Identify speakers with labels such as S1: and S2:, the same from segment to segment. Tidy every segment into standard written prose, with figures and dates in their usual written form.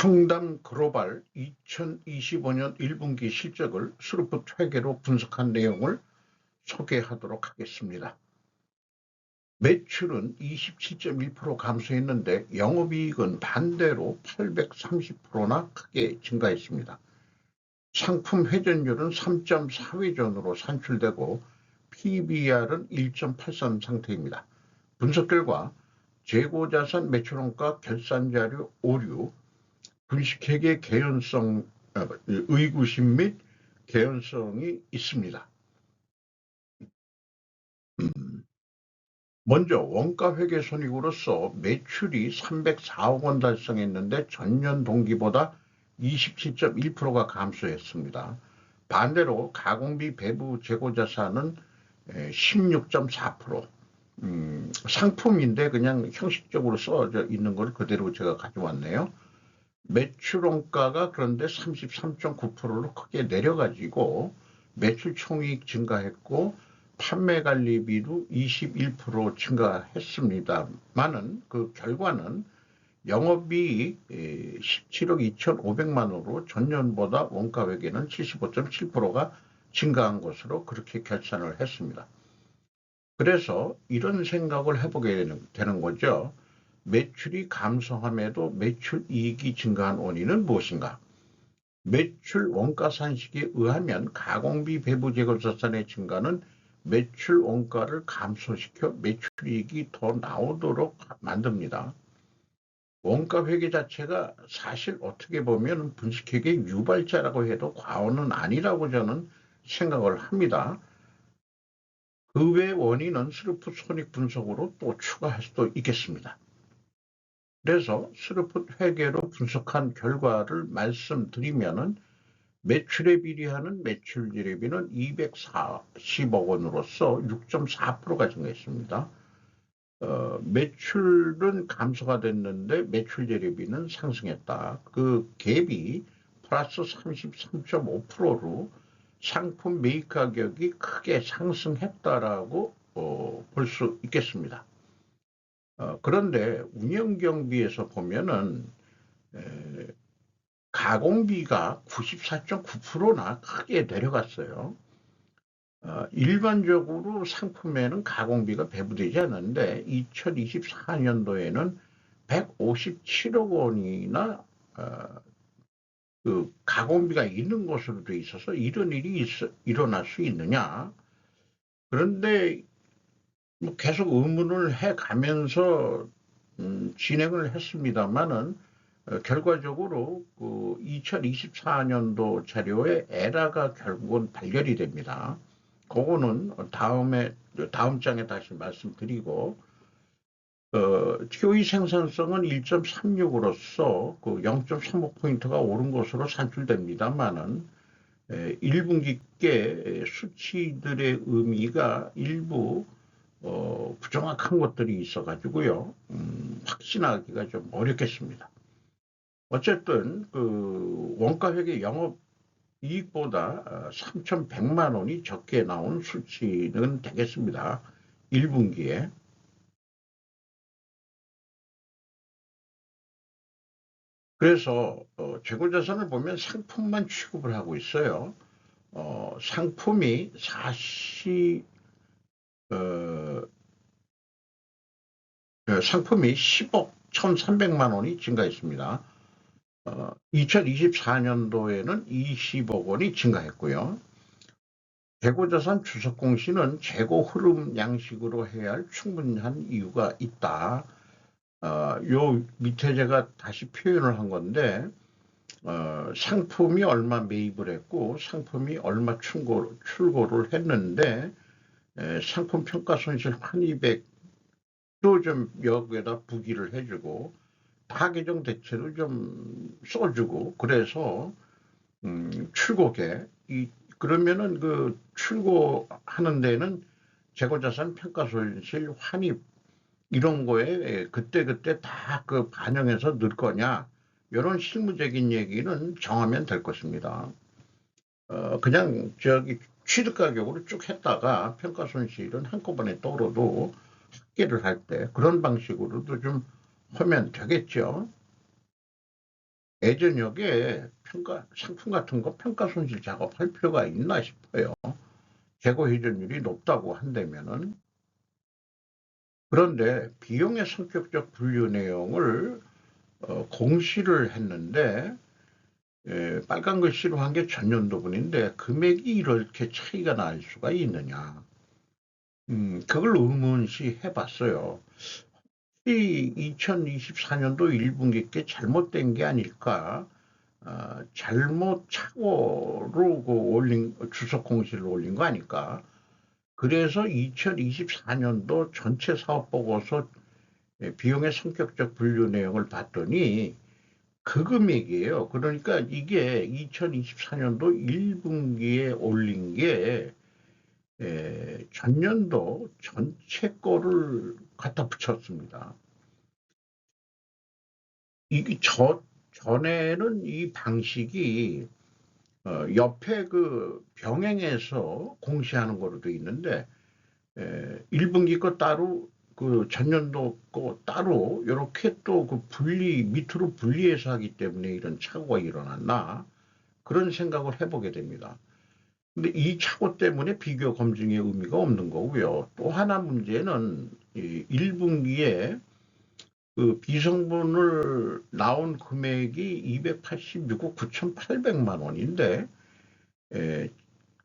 S1: 청담 글로벌 2025년 1분기 실적을 스루풋 회계로 분석한 내용을 소개하도록 하겠습니다. 매출은 27.1% 감소했는데 영업이익은 반대로 830%나 크게 증가했습니다. 상품 회전율은 3.4회전으로 산출되고 PBR은 1.83 상태입니다. 분석 결과 재고자산 매출원가 결산자료 오류, 분식회계 개연성, 의구심 및 개연성이 있습니다. 먼저 원가회계 손익으로서 매출이 304억 원 달성했는데 전년 동기보다 27.1%가 감소했습니다. 반대로 가공비 배부 재고자산은 16.4%, 상품인데 그냥 형식적으로 써져 있는 걸 그대로 제가 가져왔네요. 매출 원가가 그런데 33.9%로 크게 내려가지고 매출 총이익 증가했고 판매 관리비도 21% 증가했습니다만은 그 결과는 영업이익 17억 2,500만 원으로 전년보다 원가회계는 75.7%가 증가한 것으로 그렇게 결산을 했습니다. 그래서 이런 생각을 해보게 되는 거죠. 매출이 감소함에도 매출 이익이 증가한 원인은 무엇인가? 매출 원가 산식에 의하면 가공비 배부 재고자산의 증가는 매출 원가를 감소시켜 매출이익이 더 나오도록 만듭니다. 원가 회계 자체가 사실 어떻게 보면 분식회계 유발자라고 해도 과언은 아니라고 저는 생각을 합니다. 그 외 원인은 스루풋 손익 분석으로 또 추가할 수도 있겠습니다. 그래서 스루풋 회계로 분석한 결과를 말씀드리면은 매출에 비례하는 매출 재료비는 240억 원으로서 6.4%가 증가했습니다. 매출은 감소가 됐는데 매출 재료비는 상승했다. 그 갭이 플러스 33.5%로 상품 매입 가격이 크게 상승했다라고 볼 수 있겠습니다. 그런데 운영 경비에서 보면은 가공비가 94.9%나 크게 내려갔어요. 일반적으로 상품에는 가공비가 배부되지 않는데 2024년도에는 157억 원이나 그 가공비가 있는 것으로 돼 있어서 이런 일이 일어날 수 있느냐. 그런데 뭐 계속 의문을 해가면서 진행을 했습니다만은 결과적으로 그 2024년도 자료에 에러가 결국은 발견이 됩니다. 그거는 다음 장에 다시 말씀드리고 TOE 생산성은 1.36으로서 그 0.35포인트가 오른 것으로 산출됩니다만은 1분기께 수치들의 의미가 일부 부정확한 것들이 있어가지고요. 확신하기가 좀 어렵겠습니다. 어쨌든 그 원가회계 영업이익보다 3,100만 원이 적게 나온 수치는 되겠습니다. 1분기에. 그래서 재고자산을 보면 상품만 취급을 하고 있어요. 상품이 10억 1,300만 원이 증가했습니다. 2024년도에는 20억 원이 증가했고요. 재고자산 주석공시는 재고 흐름 양식으로 해야 할 충분한 이유가 있다. 요 밑에 제가 다시 표현을 한 건데 상품이 얼마 매입을 했고 상품이 얼마 출고를 했는데 상품 평가 손실 환입액도 좀 여기에다 부기를 해주고 하계정 대체로 좀 써주고 그래서 출고계 그러면은 그 출고하는 데는 재고자산 평가손실 환입 이런 거에 그때 다 그 반영해서 넣을 거냐 이런 실무적인 얘기는 정하면 될 것입니다. 그냥 저기 취득 가격으로 쭉 했다가 평가손실은 한꺼번에 떨어도 합계를 할 때 그런 방식으로도 좀 하면 되겠죠. 예전역에 상품 같은 거 평가 손실 작업할 필요가 있나 싶어요. 재고 회전율이 높다고 한다면은. 그런데 비용의 성격적 분류 내용을 공시를 했는데 빨간 글씨로 한 게 전년도분인데 금액이 이렇게 차이가 날 수가 있느냐. 그걸 의문시 해봤어요. 이 2024년도 1분기 께 잘못된 게 아닐까. 잘못 착오로 주석 공시를 올린 거 아닐까. 그래서 2024년도 전체 사업보고서 비용의 성격적 분류 내용을 봤더니 그 금액이에요. 그러니까 이게 2024년도 1분기에 올린 게 전년도 전체 거를 갖다 붙였습니다. 이게 전에는 이 방식이 옆에 그 병행해서 공시하는 거로 돼 있는데 1분기 거 따로 그 전년도 거 따로 이렇게 또 그 밑으로 분리해서 하기 때문에 이런 착오가 일어났나 그런 생각을 해보게 됩니다. 근데 이 착오 때문에 비교 검증의 의미가 없는 거고요. 또 하나 문제는 1분기에 그 비성분을 나온 금액이 286억 9,800만 원인데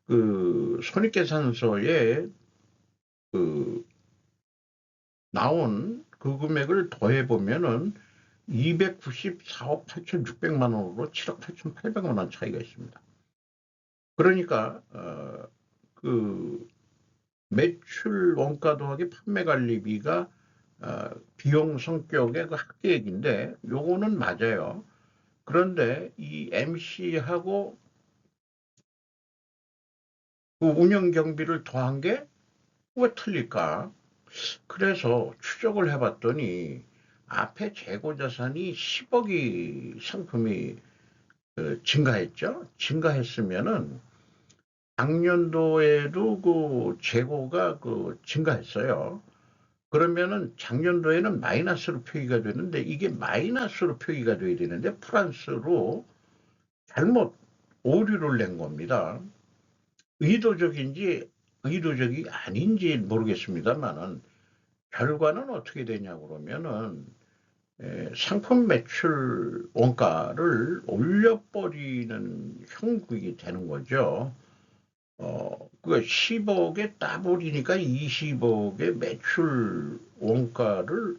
S1: 그 손익계산서에 그 나온 그 금액을 더해 보면은 294억 8,600만 원으로 7억 8,800만 원 차이가 있습니다. 그러니까 그 매출 원가 더하기 판매 관리비가 비용 성격의 그 합계액인데 요거는 맞아요. 그런데 이 MC하고 그 운영 경비를 더한 게 왜 틀릴까? 그래서 추적을 해봤더니 앞에 재고 자산이 10억이 상품이 증가했죠. 증가했으면은 작년도에도 그 재고가 그 증가했어요. 그러면은 작년도에는 마이너스로 표기가 되는데 이게 마이너스로 표기가 돼야 되는데 플러스로 잘못 오류를 낸 겁니다. 의도적인지 의도적이 아닌지 모르겠습니다만은 결과는 어떻게 되냐 그러면은 상품 매출 원가를 올려버리는 형국이 되는 거죠. 그 10억에 따버리니까 20억의 매출 원가를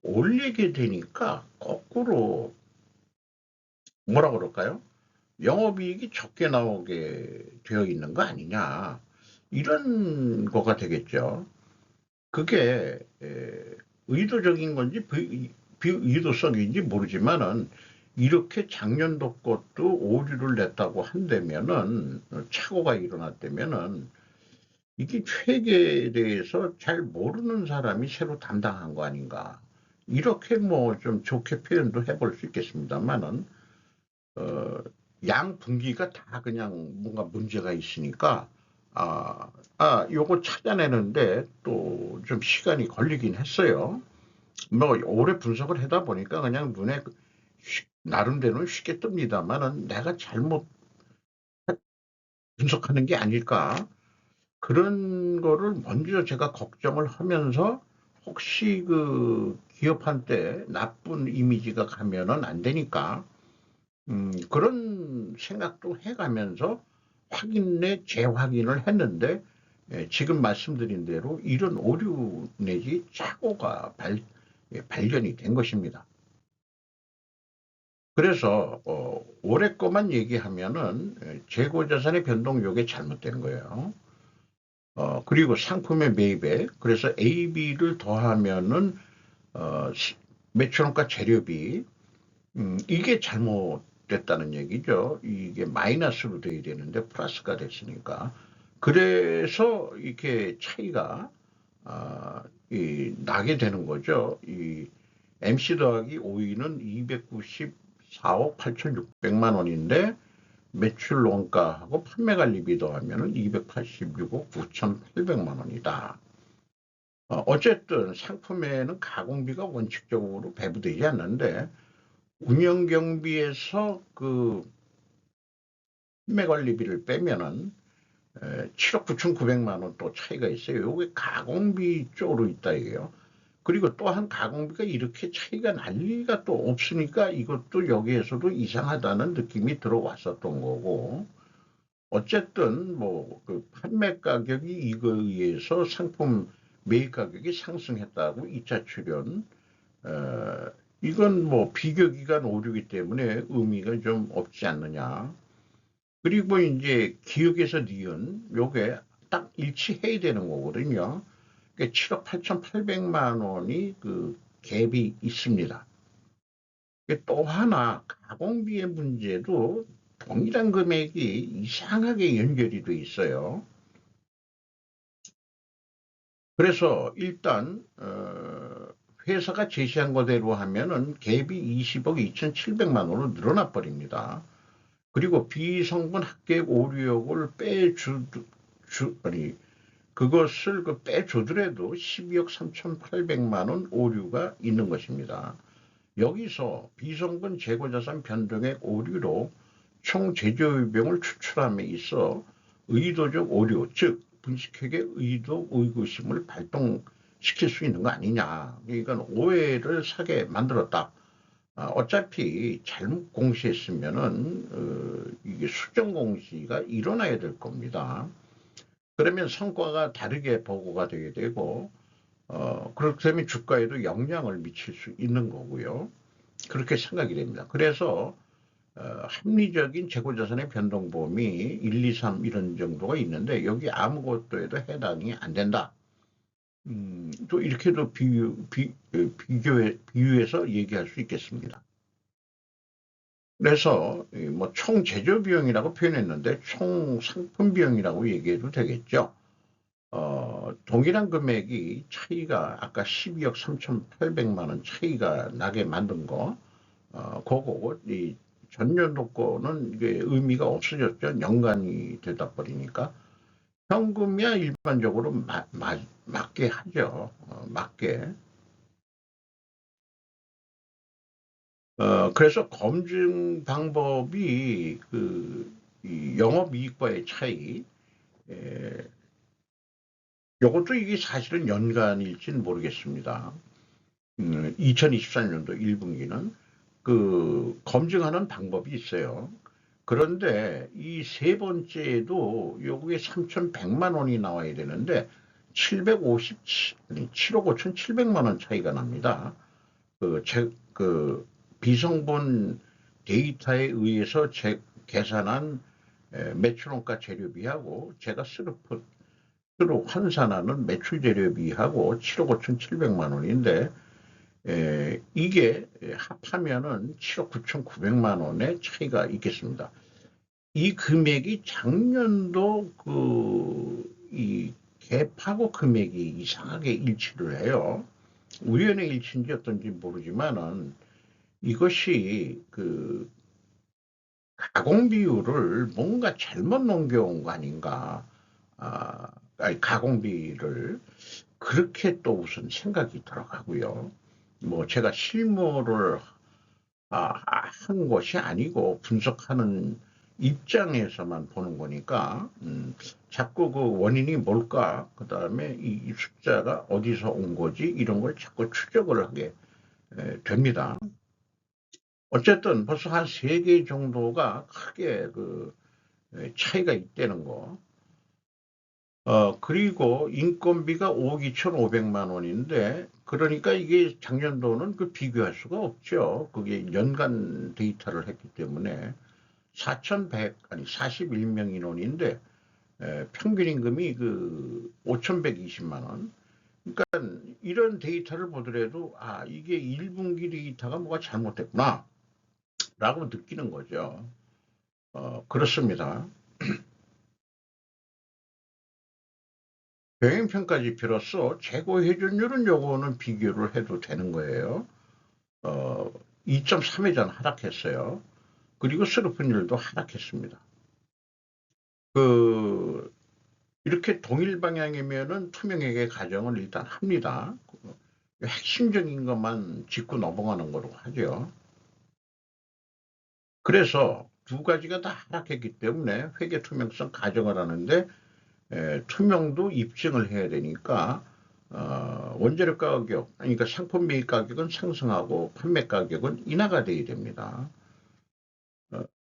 S1: 올리게 되니까 거꾸로 뭐라 그럴까요? 영업이익이 적게 나오게 되어 있는 거 아니냐. 이런 거가 되겠죠. 그게 의도적인 건지 비의도성인지 모르지만은 이렇게 작년도 것도 오류를 냈다고 한다면은 착오가 일어났다면은 이게 회계에 대해서 잘 모르는 사람이 새로 담당한 거 아닌가. 이렇게 뭐 좀 좋게 표현도 해볼 수 있겠습니다만은 어, 양 분기가 다 그냥 뭔가 문제가 있으니까 요거 찾아내는데 또 좀 시간이 걸리긴 했어요. 뭐 오래 분석을 하다 보니까 그냥 눈에 나름대로는 쉽게 뜹니다만은 내가 잘못 분석하는 게 아닐까 그런 거를 먼저 제가 걱정을 하면서 혹시 그 기업한테 나쁜 이미지가 가면은 안 되니까 그런 생각도 해가면서 재확인을 했는데 지금 말씀드린 대로 이런 오류 내지 착오가 발견이 된 것입니다. 그래서 올해 것만 얘기하면은 재고자산의 변동 요게 잘못된 거예요. 그리고 상품의 매입액 그래서 AB를 더하면은 매출원가 재료비 이게 잘못됐다는 얘기죠. 이게 마이너스로 돼야 되는데 플러스가 됐으니까. 그래서 이렇게 차이가 나게 되는 거죠. 이 MC 더하기 5위는 294억 8,600만 원인데 매출 원가하고 판매 관리비 더하면 286억 9,800만 원이다. 어쨌든 상품에는 가공비가 원칙적으로 배부되지 않는데 운영 경비에서 그 판매 관리비를 빼면은 7억 9,900만 원 또 차이가 있어요. 이게 가공비 쪽으로 있다 이게요. 그리고 또한 가공비가 이렇게 차이가 날 리가 또 없으니까 이것도 여기에서도 이상하다는 느낌이 들어왔었던 거고, 어쨌든 뭐 그 판매 가격이 이거에 의해서 상품 매입 가격이 상승했다고 2차 출연, 어, 이건 뭐 비교기간 오류기 때문에 의미가 좀 없지 않느냐. 그리고 이제 기억에서 니은 요게 딱 일치해야 되는 거거든요. 그러니까 7억 8,800만 원이 그 갭이 있습니다. 또 하나 가공비의 문제도 동일한 금액이 이상하게 연결이 돼 있어요. 그래서 일단 회사가 제시한 거대로 하면은 갭이 20억 2,700만 원으로 늘어나 버립니다. 그리고 비성분 합계액 오류역을 아니 그것을 빼주더라도 12억 3,800만 원 오류가 있는 것입니다. 여기서 비성분 재고자산 변동액 오류로 총 제조비용을 추출함에 있어 의도적 오류, 즉 분식회계 의도 의구심을 발동시킬 수 있는 거 아니냐. 그러니까 오해를 사게 만들었다. 어차피 잘못 공시했으면은 이게 수정 공시가 일어나야 될 겁니다. 그러면 성과가 다르게 보고가 되게 되고 그렇게 되면 주가에도 영향을 미칠 수 있는 거고요. 그렇게 생각이 됩니다. 그래서 합리적인 재고자산의 변동보험이 1, 2, 3 이런 정도가 있는데 여기 아무것도에도 해당이 안 된다. 또 이렇게도 비유해서 얘기할 수 있겠습니다. 그래서 뭐 총 제조 비용이라고 표현했는데 총 상품 비용이라고 얘기해도 되겠죠. 동일한 금액이 차이가 아까 12억 3,800만 원 차이가 나게 만든 거, 그거 이 전년도 거는 이게 의미가 없어졌죠. 연간이 되다 버리니까 현금이야 일반적으로 맞게 하죠. 맞게. 그래서 검증 방법이 이 영업이익과의 차이, 이것도 이게 사실은 연간일지는 모르겠습니다. 2024년도 1분기는 그 검증하는 방법이 있어요. 그런데 이 세 번째에도 요게 3,100만 원이 나와야 되는데 7억 5,700만 원 차이가 납니다. 그 비성분 데이터에 의해서 계산한 매출원가 재료비하고 제가 스로 환산하는 매출 재료비하고 7억 5,700만 원인데 이게 합하면은 7억 9,900만 원의 차이가 있겠습니다. 이 금액이 작년도 이 갭하고 금액이 이상하게 일치를 해요. 우연의 일치인지 어떤지 모르지만은 이것이 그 가공 비율을 뭔가 잘못 넘겨온 거 아닌가. 아니, 가공비를 그렇게 또 우선 생각이 들어가고요. 뭐 제가 실무를 한 것이 아니고 분석하는 입장에서만 보는 거니까 자꾸 그 원인이 뭘까, 그 다음에 이 숫자가 어디서 온 거지, 이런 걸 자꾸 추적을 하게 됩니다. 어쨌든 벌써 한 3개 정도가 크게 차이가 있다는 거. 그리고 인건비가 5억 2,500만 원인데, 그러니까 이게 작년도는 비교할 수가 없죠. 그게 연간 데이터를 했기 때문에 4,100, 아니 41명 인원인데, 평균 임금이 5,120만 원. 그러니까 이런 데이터를 보더라도 이게 1분기 데이터가 뭐가 잘못됐구나 라고 느끼는 거죠. 그렇습니다. 병행평가지표로서 재고 회전율은 요거는 비교를 해도 되는 거예요. 2.3회전 하락했어요. 그리고 수급분율도 하락했습니다. 이렇게 동일 방향이면은 투명회계 가정을 일단 합니다. 핵심적인 것만 짚고 넘어가는 거로 하죠. 그래서 두 가지가 다 하락했기 때문에 회계 투명성 가정을 하는데 투명도 입증을 해야 되니까 원재료 가격, 그러니까 상품 매입 가격은 상승하고 판매 가격은 인하가 돼야 됩니다.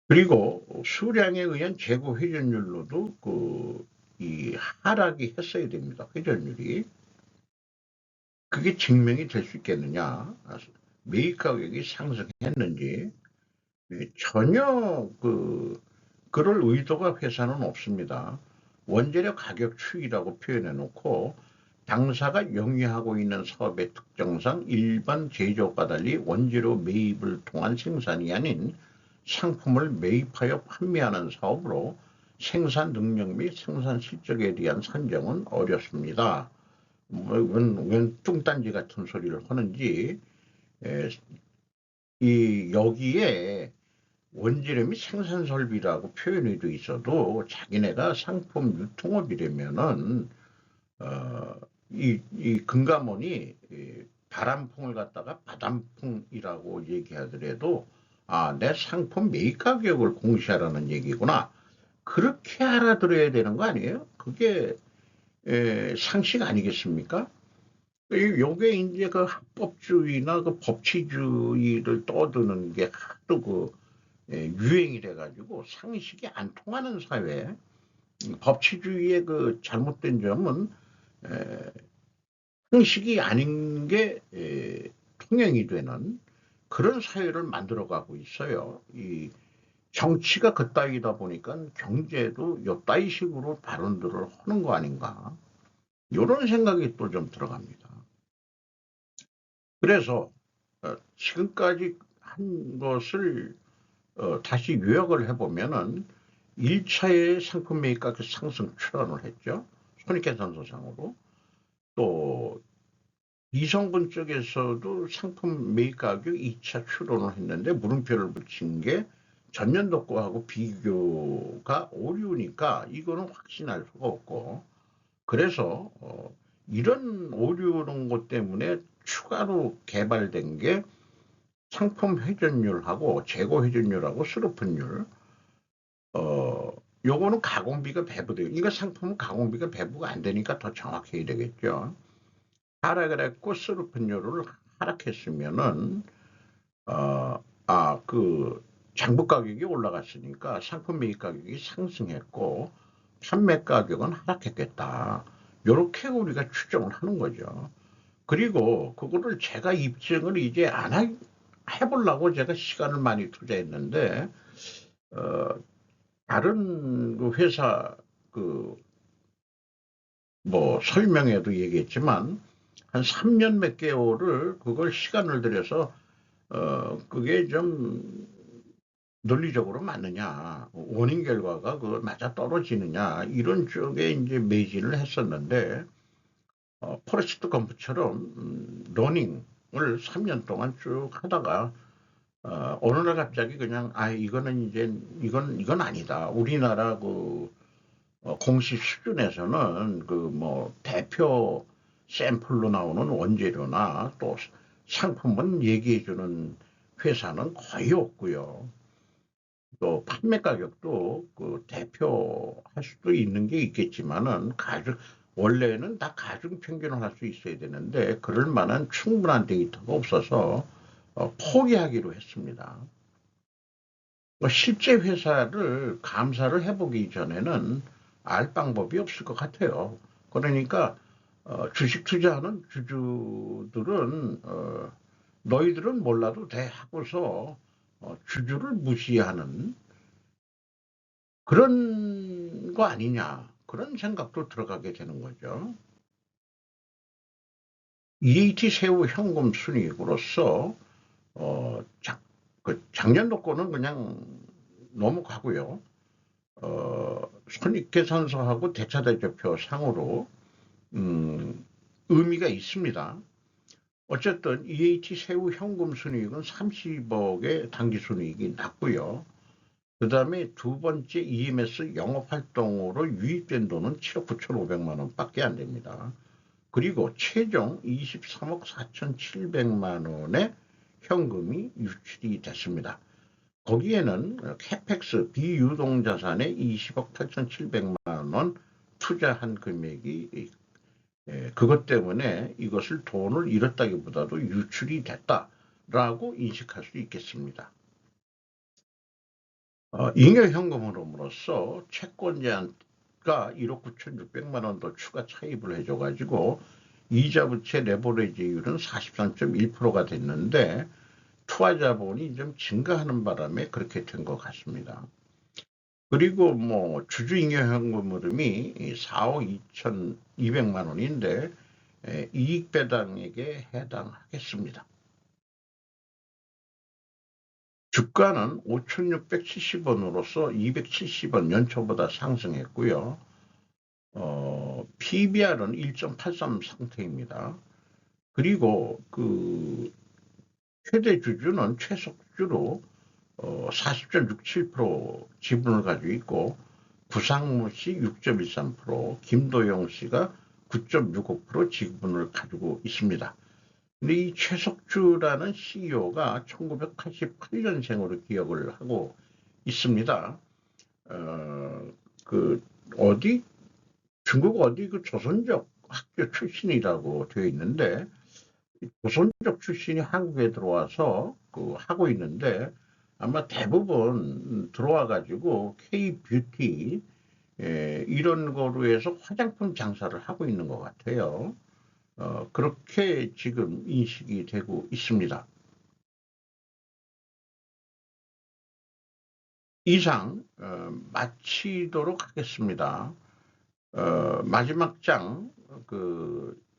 S1: 그리고 수량에 의한 재고 회전율로도 이 하락이 했어야 됩니다. 회전율이. 그게 증명이 될 수 있겠느냐? 매입 가격이 상승했는지 전혀 그럴 의도가 회사는 없습니다. 원재료 가격 추이라고 표현해 놓고 당사가 영위하고 있는 사업의 특성상 일반 제조업과 달리 원재료 매입을 통한 생산이 아닌 상품을 매입하여 판매하는 사업으로 생산 능력 및 생산 실적에 대한 산정은 어렵습니다. 웬 뚱딴지 같은 소리를 하는지 여기에 원재료 및 생산 설비라고 표현이 돼 있어도 자기네가 상품 유통업이라면은 이 금감원이 바람풍을 갖다가 바람풍이라고 얘기하더라도 내 상품 매입 가격을 공시하라는 얘기구나. 그렇게 알아들어야 되는 거 아니에요? 그게 상식 아니겠습니까? 요게 이제 그 합법주의나 그 법치주의를 떠드는 게 하도 유행이 돼가지고 상식이 안 통하는 사회. 법치주의의 그 잘못된 점은 상식이 아닌 게 통용이 되는 그런 사회를 만들어가고 있어요. 이 정치가 그따위다 보니까 경제도 요따위 식으로 발언들을 하는 거 아닌가. 이런 생각이 또 좀 들어갑니다. 그래서 지금까지 한 것을 다시 요약을 해보면은 1차에 상품 매입 가격 상승 출원을 했죠. 손익계산서상으로. 또 이성분 쪽에서도 상품 매입 가격 2차 출원을 했는데 물음표를 붙인 게 전년도 거하고 비교가 오류니까 이거는 확신할 수가 없고, 그래서 이런 오류는 것 때문에 추가로 개발된 게 상품 회전율하고 재고 회전율하고 수로픈율. 요거는 가공비가 배부돼요. 이거 상품은 가공비가 배부가 안 되니까 더 정확해야 되겠죠. 하락을 했고 수로픈율을 하락했으면은 장부 가격이 올라갔으니까 상품 매입 가격이 상승했고 판매 가격은 하락했겠다. 요렇게 우리가 추정을 하는 거죠. 그리고 그거를 제가 입증을 이제 안 해보려고 제가 시간을 많이 투자했는데 다른 그 회사 설명에도 얘기했지만 한 3년 몇 개월을 그걸 시간을 들여서 그게 좀 논리적으로 맞느냐, 원인 결과가 그 맞아 떨어지느냐 이런 쪽에 이제 매진을 했었는데 포레스트 검프처럼 러닝을 3년 동안 쭉 하다가 어느 날 갑자기 그냥 이거는 이제 이건 아니다. 우리나라 공식 수준에서는 대표 샘플로 나오는 원재료나 또 상품은 얘기해주는 회사는 거의 없고요. 또 판매 가격도 대표할 수도 있는 게 있겠지만은 원래는 다 가중 평균을 할 수 있어야 되는데 그럴 만한 충분한 데이터가 없어서 포기하기로 했습니다. 실제 회사를 감사를 해보기 전에는 알 방법이 없을 것 같아요. 그러니까 주식 투자하는 주주들은 너희들은 몰라도 돼 하고서 주주를 무시하는 그런 거 아니냐, 그런 생각도 들어가게 되는 거죠. EAT 세후 현금 순이익으로서 작년도 거는 그냥 넘어가고요. 손익계산서하고 대차대조표 상으로 의미가 있습니다. 어쨌든 EAT 세후 현금 순이익은 30억의 당기 순이익이 났고요. 그 다음에 두 번째 EMS 영업활동으로 유입된 돈은 7억 9,500만 원밖에 안 됩니다. 그리고 최종 23억 4,700만 원의 현금이 유출이 됐습니다. 거기에는 캐펙스 비유동자산에 20억 8,700만 원 투자한 금액이 그것 때문에 이것을 돈을 잃었다기보다도 유출이 됐다라고 인식할 수 있겠습니다. 잉여현금으로서 채권자가 1억 9,600만 원 더 추가 차입을 해줘가지고 이자 부채 레버리지율은 43.1%가 됐는데 투하자본이 좀 증가하는 바람에 그렇게 된 것 같습니다. 그리고 뭐 주주잉여현금 흐름이 4억 2,200만 원인데 이익배당액에 해당하겠습니다. 주가는 5,670원으로서 270원 연초보다 상승했고요. PBR은 1.83 상태입니다. 그리고 그 최대 주주는 최석주로 40.67% 지분을 가지고 있고 구상무 씨 6.13%, 김도영 씨가 9.65% 지분을 가지고 있습니다. 근데 이 최석주라는 CEO가 1988년생으로 기억을 하고 있습니다. 중국 어디 그 조선족 학교 출신이라고 되어 있는데, 조선족 출신이 한국에 들어와서 하고 있는데, 아마 대부분 들어와가지고 K-뷰티, 이런 거로 해서 화장품 장사를 하고 있는 것 같아요. 그렇게 지금 인식이 되고 있습니다. 이상 마치도록 하겠습니다. 마지막 장,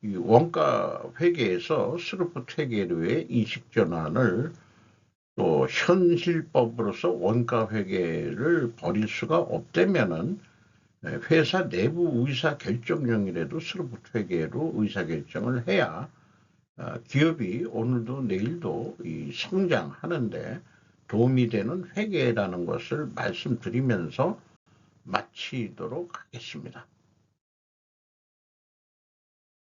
S1: 이 원가 회계에서 스루프 회계로의 인식 전환을 또 현실법으로서 원가 회계를 벌일 수가 없다면은 회사 내부 의사 결정령이라도 스루프 회계로 의사 결정을 해야 기업이 오늘도 내일도 이 성장하는데 도움이 되는 회계라는 것을 말씀드리면서 마치도록 하겠습니다.